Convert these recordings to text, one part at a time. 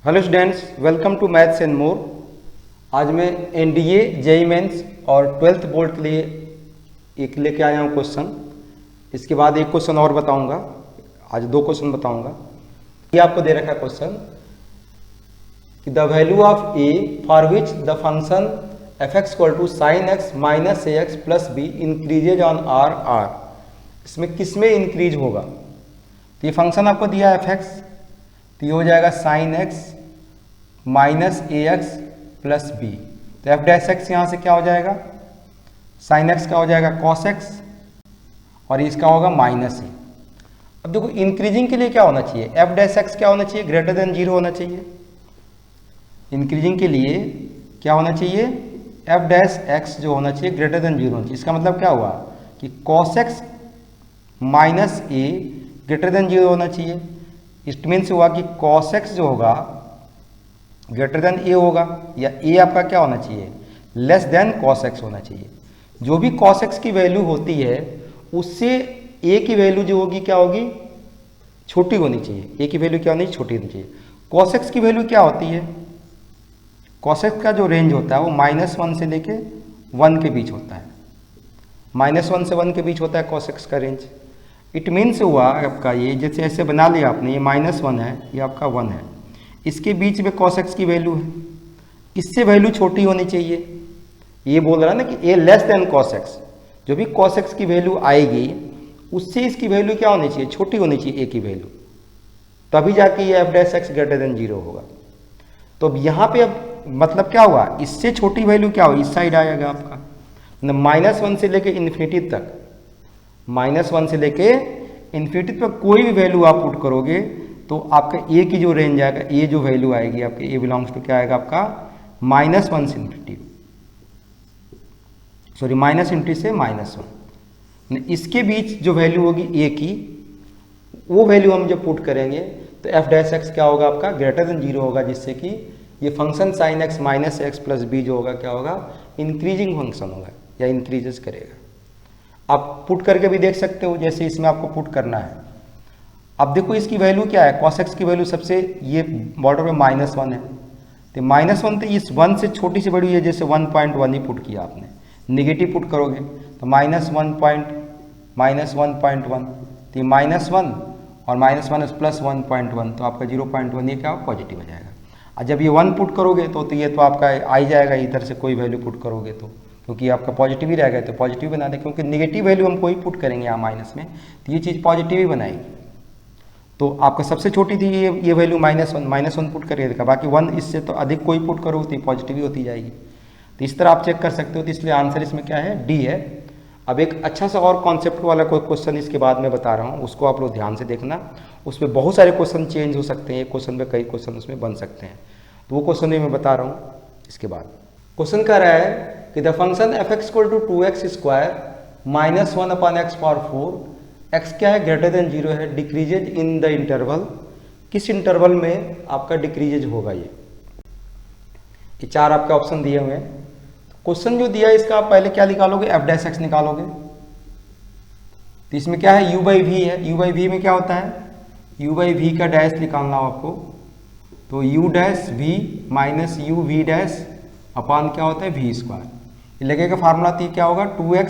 Hello students, welcome to maths and more. आज मैं NDA JEE mains और 12th board के लिए एक लेके आया हूँ क्वेश्चन। इसके बाद एक क्वेश्चन और बताऊंगा। आज दो क्वेश्चन बताऊंगा। ये आपको दे रखा है क्वेश्चन कि the value of A for which the function F X equal to sine X minus A X plus B increases on R R. इसमें किस में इंक्रीज होगा? तो ये फंक्शन आपको दिया है एफ एक्स, तो ये हो जाएगा sign X minus A X plus B. तो एफ डैश एक्स यहाँ से क्या हो जाएगा? साइन एक्स का हो जाएगा कॉस एक्स और इसका होगा माइनस ए। अब देखो इंक्रीजिंग के लिए क्या होना चाहिए? एफ डैश एक्स क्या होना चाहिए? ग्रेटर देन जीरो होना चाहिए। इंक्रीजिंग के लिए क्या होना चाहिए? एफ डैश एक्स जो होना चाहिए ग्रेटर देन जीरो होना चाहिए। इसका मतलब क्या हुआ कि कॉस एक्स माइनस ए ग्रेटर देन जीरो होना चाहिए। इट मीन्स हुआ कि कॉस एक्स जो होगा ग्रेटर देन ए होगा, या ए आपका क्या होना चाहिए? लेस देन कॉस एक्स होना चाहिए। जो भी कॉस एक्स की वैल्यू होती है उससे ए की वैल्यू जो होगी क्या होगी? छोटी होनी चाहिए। ए की वैल्यू क्या होनी चाहिए? छोटी होनी चाहिए। कॉस एक्स की वैल्यू क्या होती है? कॉस एक्स का जो रेंज होता है वो -1 से लेके 1 के बीच होता है। -1 से 1 के बीच होता है कॉस एक्स का रेंज। इट मीन्स हुआ आपका ये, जैसे ऐसे बना लिया आपने, ये -1 है, ये आपका 1 है, इसके बीच में cos x की वैल्यू है, इससे वैल्यू छोटी होनी चाहिए। ये बोल रहा है ना कि a less than cos x। जो भी cos x की वैल्यू आएगी उससे इसकी वैल्यू क्या होनी चाहिए? छोटी होनी चाहिए a की वैल्यू, तभी जाके ये f dash x greater than zero होगा। तो अब यहाँ पे अब मतलब क्या हुआ? इससे छोटी वैल्यू क्या होगी? इस साइड आएगा आपका -1 से लेके इन्फिनिटी तक। -1 से लेके इन्फिनिटी तक कोई भी वैल्यू आप पुट करोगे तो आपका ए की जो रेंज आएगा, ए जो वैल्यू आएगी आपके, ए बिलोंग्स टू क्या आएगा आपका? -1 से इन्फिनिटी, सॉरी -∞ से -1। इसके बीच जो वैल्यू होगी ए की, वो वैल्यू हम जब पुट करेंगे तो एफ डैश एक्स क्या होगा आपका? ग्रेटर देन जीरो होगा, जिससे कि ये function sine X minus X plus B जो होगा क्या होगा? इंक्रीजिंग फंक्शन होगा या इंक्रीजेस करेगा। आप पुट करके भी देख सकते हो, जैसे इसमें आपको पुट करना है। अब देखो इसकी वैल्यू क्या है? cos x की वैल्यू सबसे ये बॉर्डर में -1 है, तो -1 तो इस 1 से छोटी से बड़ी है, जैसे 1.1 ही पुट किया आपने। निगेटिव पुट करोगे तो -1.1, तो ये -1 और -1 प्लस 1.1, तो आपका 0.1 ये क्या हो? पॉजिटिव हो जाएगा। और जब ये 1 पुट करोगे तो ये तो आपका आ ही जाएगा इधर से, कोई वैल्यू पुट करोगे तो, क्योंकि आपका पॉजिटिव ही रहेगा तो पॉजिटिव बना दें, क्योंकि निगेटिव वैल्यू हम कोई पुट करेंगे यहाँ माइनस में तो ये चीज़ पॉजिटिव ही बनाएगी। तो आपका सबसे छोटी थी ये वैल्यू -1 पुट करके देखा, बाकी 1 इससे तो अधिक कोई पुट करो तो पॉजिटिव ही होती जाएगी। तो इस तरह आप चेक कर सकते हो। तो इसलिए आंसर इसमें क्या है? डी है। अब एक अच्छा सा और कॉन्सेप्ट वाला कोई क्वेश्चन इसके बाद में बता रहा हूँ, उसको आप लोग ध्यान से देखना। उसमें बहुत सारे क्वेश्चन चेंज हो सकते हैं, एक क्वेश्चन में कई क्वेश्चन उसमें बन सकते हैं, तो वो क्वेश्चन भी मैं बता रहा हूँ इसके बाद। क्वेश्चन कह रहा है कि the function F X equal to 2x square -1/x⁴, x क्या है? ग्रेटर देन जीरो है। डिक्रीजेज इन द इंटरवल, किस इंटरवल में आपका डिक्रीजेज होगा? ये चार आपके ऑप्शन दिए हुए हैं। क्वेश्चन जो दिया है इसका आप पहले क्या निकालोगे? एफ डैश एक्स निकालोगे। तो इसमें क्या है? u बाई वी है। u बाई वी में क्या होता है? u बाई वी का डैश निकालना हो आपको, तो u dash V minus u V dash upon क्या होता है? V square. ये लगेगा फार्मूला, तो क्या होगा? 2x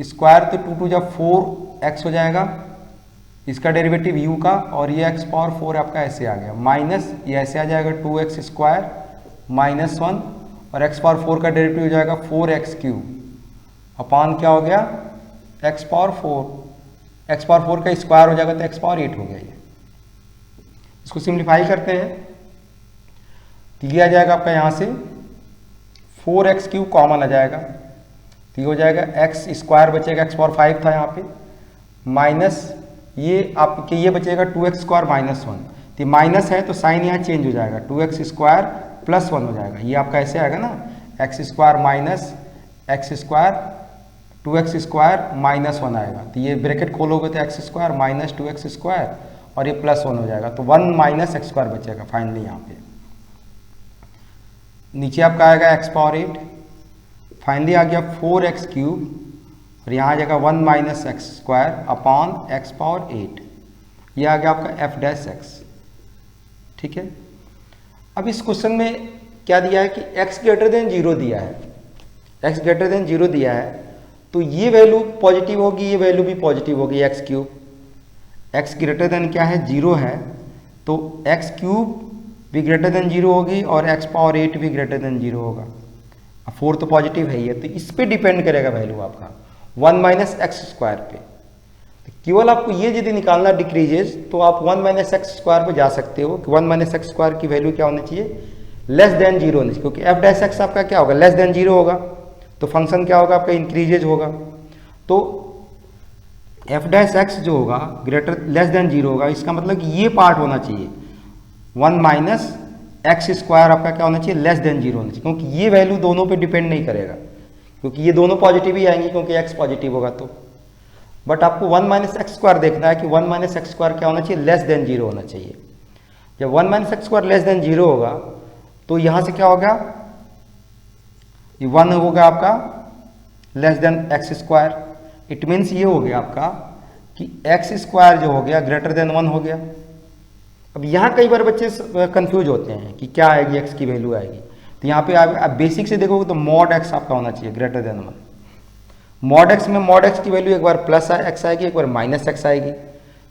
स्क्वायर, तो 2 जब 4x हो जाएगा, इसका डेरिवेटिव u का, और ये x⁴ आपका ऐसे आ गया, माइनस ये ऐसे आ जाएगा 2x स्क्वायर -1, और x⁴ का डेरिवेटिव हो जाएगा 4x³ अपान क्या हो गया? x⁴ का स्क्वायर हो जाएगा तो x⁴ हो गया। ये इसको सिंप्लीफाई करते हैं तो ये आ जाएगा आपका यहाँ से 4x³ कॉमन आ जाएगा, तो ये हो जाएगा x² बचेगा, x⁴ था यहाँ पे, माइनस ये आपके ये बचेगा 2x² -1, तो माइनस है तो साइन यहाँ चेंज हो जाएगा, 2x² +1 हो जाएगा। ये आपका ऐसे आएगा ना, x² माइनस x², 2x² -1 आएगा, तो ये ब्रैकेट खोलोगे तो x² माइनस 2x² और ये +1 हो जाएगा, तो 1 माइनस x² बचेगा फाइनली यहाँ पे। नीचे आपका आएगा x⁴, फाइनली आ गया 4x³ और यहाँ आ जाएगा 1 माइनस x² अपॉन x⁴। ये आ गया आपका f डैश x। ठीक है, अब इस क्वेश्चन में क्या दिया है कि x ग्रेटर देन 0 दिया है, x ग्रेटर देन 0 दिया है, तो ये वैल्यू पॉजिटिव होगी, ये वैल्यू भी पॉजिटिव होगी, x cube. x greater than क्या है 0 है, तो x क्यूब भी ग्रेटर देन 0 होगी और x पावर 8 भी ग्रेटर देन 0 होगा। अब 4 तो पॉजिटिव है ही है, तो इस पे डिपेंड करेगा वैल्यू आपका 1 माइनस एक्स स्क्वायर पे। तो केवल आपको ये यदि निकालना डिक्रीजेज, तो आप 1 माइनस एक्स स्क्वायर पे जा सकते हो कि 1 माइनस एक्स स्क्वायर की वैल्यू क्या होनी चाहिए, लेस देन 0 होनी चाहिए, क्योंकि एफ डैश एक्स आपका क्या होगा, लेस देन 0 होगा, तो फंक्शन क्या होगा आपका, इंक्रीजेज होगा। तो एफ डैश एक्स जो होगा ग्रेटर लेस देन 0 होगा, इसका मतलब कि ये पार्ट होना चाहिए 1 माइनस एक्स स्क्वायर आपका क्या होना चाहिए, लेस देन 0 होना चाहिए, क्योंकि ये वैल्यू दोनों पे डिपेंड नहीं करेगा, क्योंकि ये दोनों पॉजिटिव ही आएंगी, क्योंकि एक्स पॉजिटिव होगा तो। बट आपको 1 माइनस एक्स स्क्वायर देखना है कि 1 माइनस एक्स स्क्वायर क्या होना चाहिए, लेस देन 0 होना चाहिए। जब 1 minus X square less than 0 होगा, तो यहाँ से क्या होगा, ये 1 होगा आपका less than x square. It means ये हो गया आपका कि एक्स स्क्वायर जो हो गया ग्रेटर देन 1 हो गया। अब यहाँ कई बार बच्चे कंफ्यूज होते हैं कि क्या आएगी, एक्स की वैल्यू आएगी, तो यहाँ पे आप बेसिक से देखोगे तो मॉड एक्स आपका होना चाहिए ग्रेटर देन 1। मॉड एक्स में मॉड एक्स की वैल्यू एक बार प्लस एक्स आएगी, एक बार माइनस एक्स आएगी।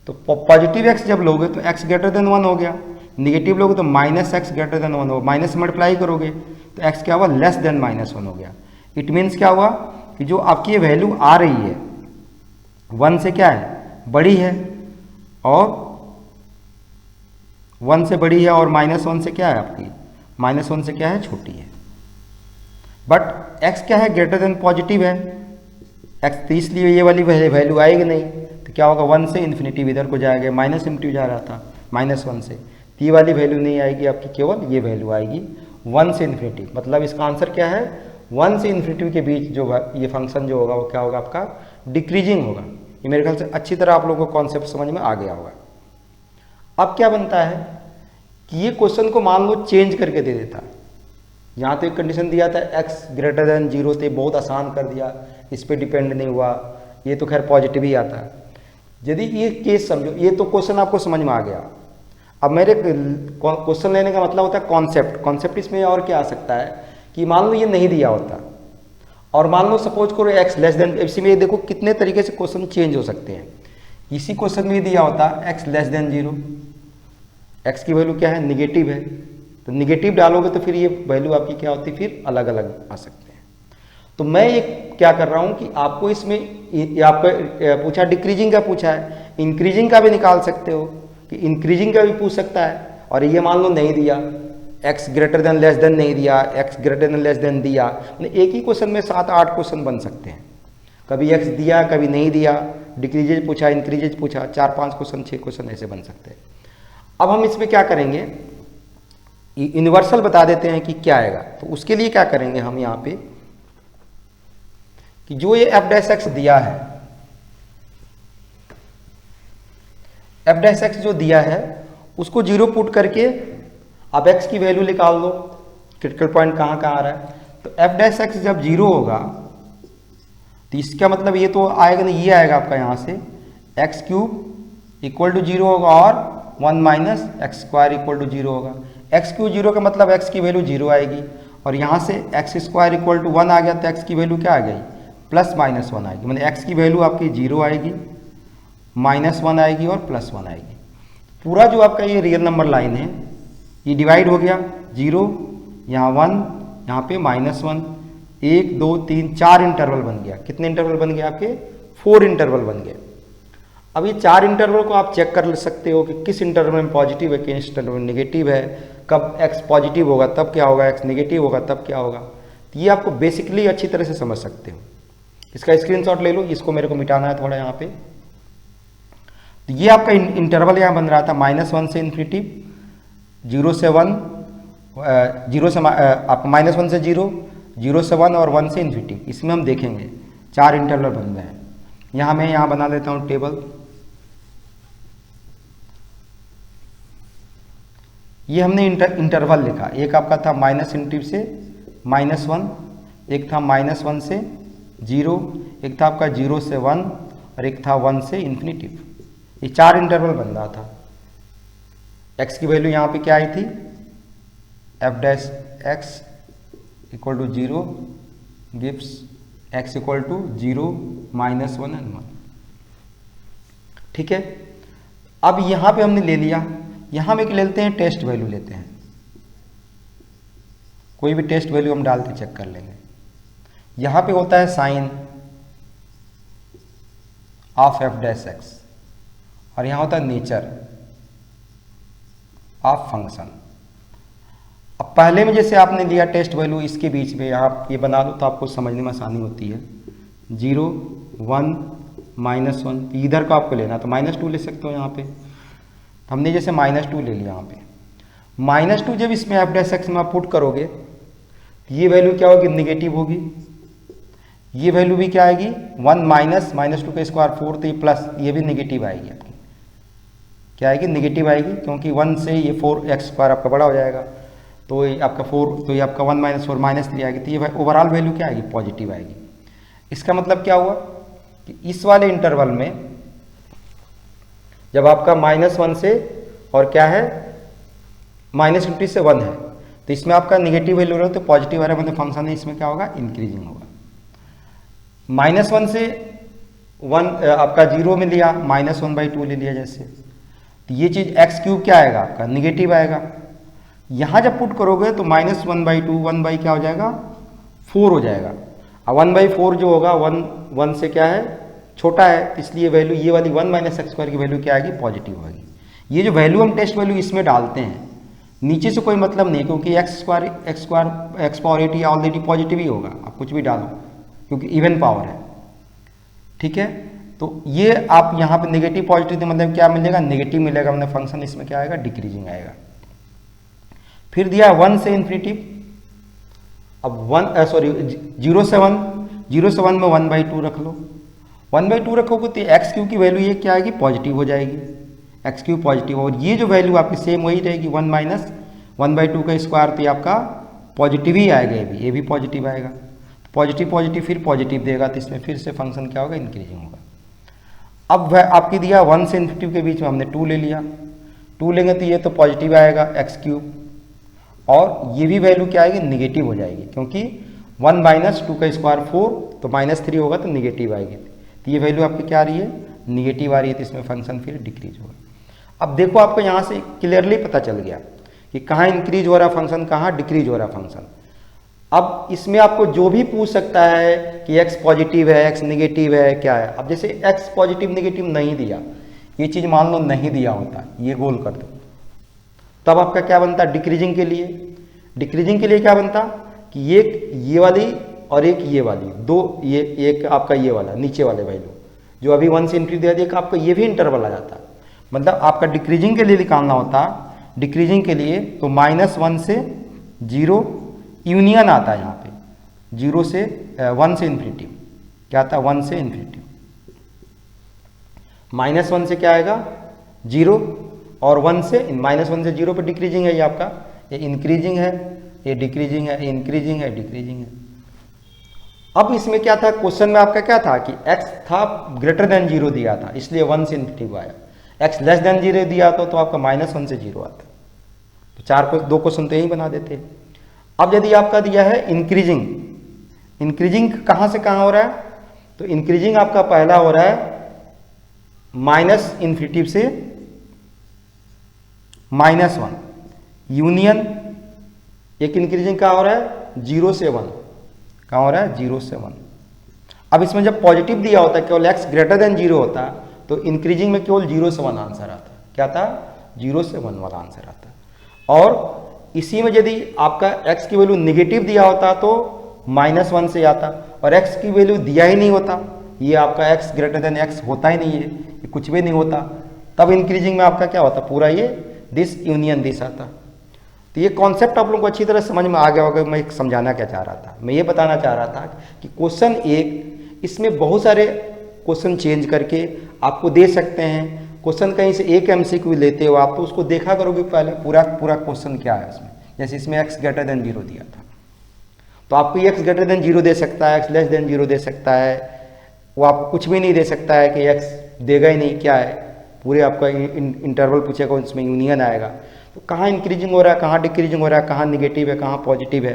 तो पॉजिटिव एक्स जब लोगे तो एक्स ग्रेटर देन 1 हो गया, निगेटिव लोगे तो माइनस एक्स ग्रेटर देन 1 हो, माइनस मल्टीप्लाई करोगे तो एक्स क्या हुआ, लेस देन -1 हो गया। इट मीन्स क्या हुआ कि जो आपकी ये वैल्यू आ रही है 1 से क्या है, बड़ी है, और 1 से बड़ी है, और -1 से क्या है आपकी, -1 से क्या है, छोटी है। बट x क्या है, ग्रेटर देन पॉजिटिव है x, तो इसलिए ये वाली वैल्यू आएगी नहीं, तो क्या होगा, 1 से इन्फिनिटी इधर को जाएगा, माइनस इन्फिनिटी जा रहा था -1 से, तो ये वाली वैल्यू नहीं आएगी आपकी, केवल ये वैल्यू आएगी 1 से इन्फिनिटी। मतलब इसका आंसर क्या है, 1 से इन्फिनिटी के बीच जो ये फंक्शन जो होगा वो क्या होगा आपका, डिक्रीजिंग होगा। ये मेरे ख्याल से अच्छी तरह आप लोगों को कॉन्सेप्ट समझ में आ गया होगा। अब क्या बनता है कि ये क्वेश्चन को मान लो चेंज करके दे देता, यहाँ तो एक कंडीशन दिया था x ग्रेटर देन 0 थे, बहुत आसान कर दिया, इस पर डिपेंड नहीं हुआ, ये तो खैर पॉजिटिव ही आता है। यदि ये केस समझो, ये तो क्वेश्चन आपको समझ में आ गया। अब मेरे क्वेश्चन लेने का मतलब होता है कॉन्सेप्ट इसमें और क्या आ सकता है कि मान लो ये नहीं दिया होता, और मान लो सपोज करो x लेस देन, इसमें देखो कितने तरीके से क्वेश्चन चेंज हो सकते हैं। इसी क्वेश्चन में दिया होता x लेस देन 0, x की वैल्यू क्या है, निगेटिव है, तो निगेटिव डालोगे तो फिर ये वैल्यू आपकी क्या होती है, फिर अलग अलग आ सकते हैं। तो मैं ये क्या कर रहा हूँ कि आपको इसमें आपको पूछा डिक्रीजिंग का पूछा है, इंक्रीजिंग का भी निकाल सकते हो कि इंक्रीजिंग का भी पूछ सकता है। और ये मान लो नहीं दिया, x greater than less than नहीं दिया, x greater than less than दिया, एक ही क्वेश्चन में 7-8 क्वेश्चन बन सकते हैं। कभी x दिया, कभी नहीं दिया, डिक्रीजेज पूछा, इंक्रीजेज पूछा, 4-5 क्वेश्चन 6 क्वेश्चन ऐसे बन सकते हैं। अब हम इसमें क्या करेंगे, यूनिवर्सल बता देते हैं कि क्या आएगा। तो उसके लिए क्या करेंगे हम यहाँ पे कि जो ये एफ डैश एक्स दिया है, एफ डैश एक्स जो दिया है उसको 0 पुट करके अब x की वैल्यू निकाल लो, क्रिटिकल पॉइंट कहाँ कहाँ आ रहा है। तो एफ डैश एक्स जब 0 होगा तो इसका मतलब ये तो आएगा नहीं, ये आएगा आपका यहाँ से एक्स क्यूब इक्वल टू 0 होगा, और 1 minus X square equal to 0 होगा। एक्स क्यू 0 का मतलब x की वैल्यू 0 आएगी, और यहाँ से एक्स स्क्वायर इक्वल टू 1 आ गया, तो x की वैल्यू क्या आ गई, +-1 आएगी। मतलब x की वैल्यू आपकी 0 आएगी, -1 आएगी और +1 आएगी। पूरा जो आपका ये रियल नंबर लाइन है ये डिवाइड हो गया, 0 यहाँ 1 यहाँ पे -1, 1 2 3 4 इंटरवल बन गया। कितने इंटरवल बन गए आपके, 4 इंटरवल बन गए। अब ये 4 इंटरवल को आप चेक कर सकते हो कि किस इंटरवल में पॉजिटिव है, किस इंटरवल में नेगेटिव है, कब x पॉजिटिव होगा तब क्या होगा, x नेगेटिव होगा तब क्या होगा। तो ये आपको बेसिकली अच्छी तरह से समझ सकते हो। इसका स्क्रीनशॉट ले लो, इसको मेरे को मिटाना है थोड़ा यहाँ पे। तो ये आपका इंटरवल यहाँ बन रहा था -1 से इन्फिनिटी, 0 से 1, 0 से आप -1 से 0, 0 से 1 और 1 से इन्फिनिटी। इसमें हम देखेंगे 4 इंटरवल बन रहे हैं। यहाँ मैं यहाँ बना लेता हूँ टेबल। ये हमने इंटरवल लिखा, एक आपका था -∞ से -1, एक था -1 से 0, एक था आपका 0 से 1 और एक था 1 से इन्फिनिटी। ये 4 इंटरवल बन रहा था। x की वैल्यू यहाँ पे क्या आई थी, F dash X equal to 0 gives x equal to 0 -1 and 1। ठीक है, अब यहाँ पे हमने ले लिया, यहाँ में ले लेते हैं टेस्ट वैल्यू लेते हैं, कोई भी टेस्ट वैल्यू हम डाल के चेक कर लेंगे। यहाँ पे होता है sine of F dash X और यहाँ होता है नेचर ऑफ फंक्शन। अब पहले में जैसे आपने लिया टेस्ट वैल्यू, इसके बीच में आप ये बना लो तो आपको समझने में आसानी होती है। 0 1 -1, इधर का आपको लेना तो -2 ले सकते हो यहाँ पे। हमने जैसे -2 ले लिया यहाँ पे। -2 जब इसमें एफ डैश एक्स में आप पुट करोगे तो ये वैल्यू क्या होगी, निगेटिव होगी। ये वैल्यू भी क्या आएगी, 1 -2 का स्क्वायर 4, तो ये प्लस, ये भी निगेटिव आएगी आपकी। क्या आएगी, निगेटिव आएगी, क्योंकि 1 से ये 4x स्क्वायर आपका बड़ा हो जाएगा, तो ये आपका 4, तो ये आपका 1 - 4 -3 आएगी, तो ये ओवरऑल वैल्यू क्या आएगी, पॉजिटिव आएगी। इसका मतलब क्या हुआ कि इस वाले इंटरवल में जब आपका -1 से और क्या है -50 से 1 है, तो इसमें आपका निगेटिव वैल्यू रहा तो पॉजिटिव आ रहा है, मतलब फंक्शन है इसमें क्या होगा, इंक्रीजिंग होगा। -1 से 1 आपका 0 में लिया, -1/2 ले लिया जैसे, तो ये चीज़ x³ क्या आएगा आपका, निगेटिव आएगा। यहाँ जब पुट करोगे तो -1/2 1 बाई क्या हो जाएगा, 4 हो जाएगा। अब 1/4 जो होगा 1 से क्या है, छोटा है, इसलिए वैल्यू ये वाली 1 - x² की वैल्यू क्या आएगी, पॉजिटिव होगी। ये जो वैल्यू हम टेस्ट वैल्यू इसमें डालते हैं, नीचे से कोई मतलब नहीं, क्योंकि x² x power 8 already positive ही होगा, आप कुछ भी डालो क्योंकि इवन पावर है। ठीक है, तो ये आप यहाँ पे नेगेटिव पॉजिटिव मतलब क्या मिलेगा, नेगेटिव मिलेगा, मतलब फंक्शन इसमें क्या आएगा, डिक्रीजिंग आएगा। फिर दिया 1 से इन्फिनिटी, अब 0 से 1 में 1/2 रख लो, 1/2 रखोगे तो x³ की वैल्यू ये क्या आएगी, पॉजिटिव हो जाएगी, x³ पॉजिटिव, और ये जो वैल्यू आपकी सेम वही रहेगी 1 - 1/2 का स्क्वायर, तो ये आपका पॉजिटिव ही आएगा, ये भी पॉजिटिव आएगा, पॉजिटिव फिर पॉजिटिव देगा, तो इसमें फिर से फंक्शन क्या होगा, इंक्रीजिंग होगा। अब वह आपकी दिया 1 से इन्फिनिटी के बीच में हमने 2 ले लिया, 2 लेंगे तो ये तो पॉजिटिव आएगा x³, और ये भी वैल्यू क्या आएगी, निगेटिव हो जाएगी, क्योंकि 1 - 2 का स्क्वायर 4, तो -3 होगा तो निगेटिव आएगी, तो ये वैल्यू आपकी क्या आ रही है, निगेटिव आ रही है, तो इसमें फंक्शन फिर डिक्रीज होगा। अब देखो आपको यहाँ से क्लियरली पता चल गया कि कहाँ इंक्रीज हो रहा फंक्शन, कहाँ डिक्रीज हो रहा फंक्शन। अब इसमें आपको जो भी पूछ सकता है कि x पॉजिटिव है, x निगेटिव है, क्या है। अब जैसे x पॉजिटिव निगेटिव नहीं दिया, ये चीज़ मान लो नहीं दिया होता, ये गोल कर दो, तब आपका क्या बनता, डिक्रीजिंग के लिए क्या बनता कि ये वाली और एक ये वाली, दो, ये एक आपका ये वाला नीचे वाले वैल्यू जो अभी 1 से इन्फिनिटी दे दिया, आपका ये भी इंटरवल आ जाता। मतलब आपका डिक्रीजिंग के लिए निकालना होता, डिक्रीजिंग के लिए तो -1 से 0 यूनियन आता है, यहाँ पे 0 से 1 से इन्फिनिटी, क्या आता है, 1 से इन्फिनिटी। -1 से क्या आएगा, 0, और 1 से 0 पे डिक्रीजिंग है, ये आपका, ये इंक्रीजिंग है, ये डिक्रीजिंग है, ये इंक्रीजिंग है, डिक्रीजिंग है। अब इसमें क्या था, क्वेश्चन में आपका क्या था कि x था ग्रेटर देन 0 दिया था, इसलिए 1 से इन्फिनिटी आया, x लेस देन 0 दिया तो आपका -1 से 0 आता, तो 2 क्वेश्चन तो यही बना देते। अब यदि आपका दिया है इंक्रीजिंग कहाँ से कहाँ हो रहा है, तो इंक्रीजिंग आपका पहला हो रहा है -∞ से -1 यूनियन, एक इंक्रीजिंग कहाँ हो रहा है, 0 से 1, कहाँ हो रहा है, 0 से 1। अब इसमें जब पॉजिटिव दिया होता है, केवल x ग्रेटर देन 0 होता, तो इंक्रीजिंग में केवल 0 से 1 आंसर आता, क्या था, 0 से 1 वाला आंसर आता। और इसी में यदि आपका x की वैल्यू निगेटिव दिया होता तो -1 से आता, और x की वैल्यू दिया ही नहीं होता, ये आपका x ग्रेटर देन x होता ही नहीं है, ये कुछ भी नहीं होता, तब इंक्रीजिंग में आपका क्या होता, पूरा ये दिस यूनियन दिस आता। तो ये कॉन्सेप्ट आप लोगों को अच्छी तरह समझ में आ गया होगा। मैं समझाना क्या चाह रहा था, मैं ये बताना चाह रहा था कि क्वेश्चन 1 इसमें बहुत सारे क्वेश्चन चेंज करके आपको दे सकते हैं। क्वेश्चन कहीं से एक MCQ लेते हो आप, तो उसको देखा करोगे पहले पूरा क्वेश्चन क्या है उसमें। जैसे इसमें x ग्रेटर देन 0 दिया था, तो आपको x ग्रेटर देन 0 दे सकता है, x लेस देन 0 दे सकता है, वो आपको कुछ भी नहीं दे सकता है कि x देगा ही नहीं, क्या है, पूरे आपका इंटरवल पूछेगा, उसमें यूनियन आएगा। तो कहाँ इंक्रीजिंग हो रहा है, कहाँ डिक्रीजिंग हो रहा है, कहाँ निगेटिव है, कहाँ पॉजिटिव है।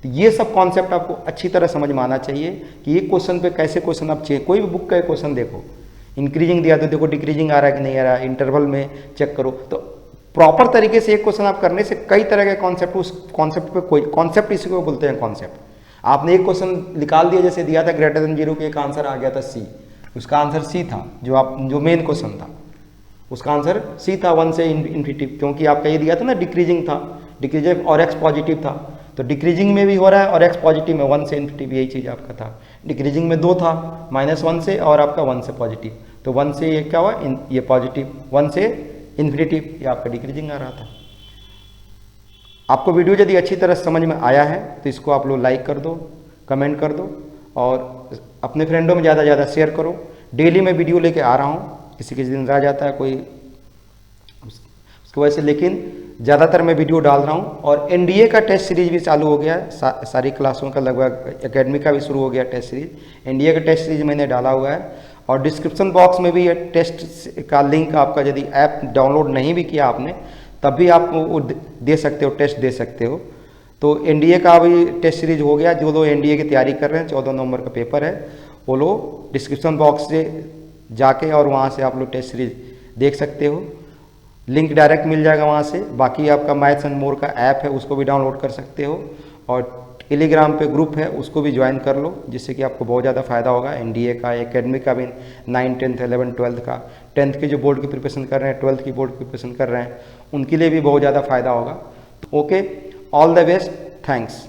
तो ये सब कॉन्सेप्ट आपको अच्छी तरह समझ में आना चाहिए कि ये क्वेश्चन पे कैसे क्वेश्चन आप चाहिए। कोई भी बुक का क्वेश्चन देखो, इंक्रीजिंग दिया तो देखो डिक्रीजिंग आ रहा है कि नहीं आ रहा है, इंटरवल में चेक करो। तो प्रॉपर तरीके से एक क्वेश्चन आप करने से कई तरह के कॉन्सेप्ट, उस कॉन्सेप्ट पे कोई कॉन्सेप्ट इसी को बोलते हैं कॉन्सेप्ट। आपने एक क्वेश्चन निकाल दिया, जैसे दिया था ग्रेटर देन जीरो के, एक आंसर आ गया था सी, उसका आंसर सी था, जो मेन क्वेश्चन था उसका आंसर सी था 1 से इन्फिनिटी, क्योंकि आपका ये दिया था ना डिक्रीजिंग था, डिक्रीजिंग और एक्स पॉजिटिव था, तो डिक्रीजिंग में भी हो रहा है और एक्स पॉजिटिव में 1 से इन्फिनिटी, यही चीज़ आपका था। डिक्रीजिंग में 2 था, -1 से और आपका 1 से पॉजिटिव, तो 1 से ये क्या हुआ, ये पॉजिटिव, 1 से इन्फिनिटी, ये आपका डिक्रीजिंग आ रहा था। आपको वीडियो यदि अच्छी तरह समझ में आया है तो इसको आप लोग लाइक कर दो, कमेंट कर दो और अपने फ्रेंडों में ज़्यादा से ज़्यादा शेयर करो। डेली मैं वीडियो लेके आ रहा हूँ, किसी किसी दिन रह जाता है कोई उसकी वजह से, लेकिन ज़्यादातर मैं वीडियो डाल रहा हूँ। और एनडीए का टेस्ट सीरीज भी चालू हो गया है, सारी क्लासों का लगभग, एकेडमी का भी शुरू हो गया टेस्ट सीरीज। एनडीए का टेस्ट सीरीज मैंने डाला हुआ है और डिस्क्रिप्शन बॉक्स में भी ये टेस्ट का लिंक आपका, यदि ऐप डाउनलोड नहीं भी किया आपने तब भी आप वो दे सकते हो, टेस्ट दे सकते हो। तो एनडीए का भी टेस्ट सीरीज हो गया। जो लोग एनडीए की तैयारी कर रहे हैं, 14 नवंबर का पेपर है, वो लोग डिस्क्रिप्शन बॉक्स से जाके और वहाँ से आप लोग टेस्ट सीरीज देख सकते हो, लिंक डायरेक्ट मिल जाएगा वहाँ से। बाकी आपका मैथ्स एंड मोर का ऐप है, उसको भी डाउनलोड कर सकते हो और टेलीग्राम पे ग्रुप है, उसको भी ज्वाइन कर लो, जिससे कि आपको बहुत ज़्यादा फायदा होगा। एनडीए का, एकेडमी का भी, 9, 10, 11, 12 का, 10th के जो बोर्ड की प्रिपरेशन कर रहे हैं, 12th की बोर्ड की प्रिपरेशन कर रहे हैं, उनके लिए भी बहुत ज़्यादा फायदा होगा। Okay, all the best, thanks.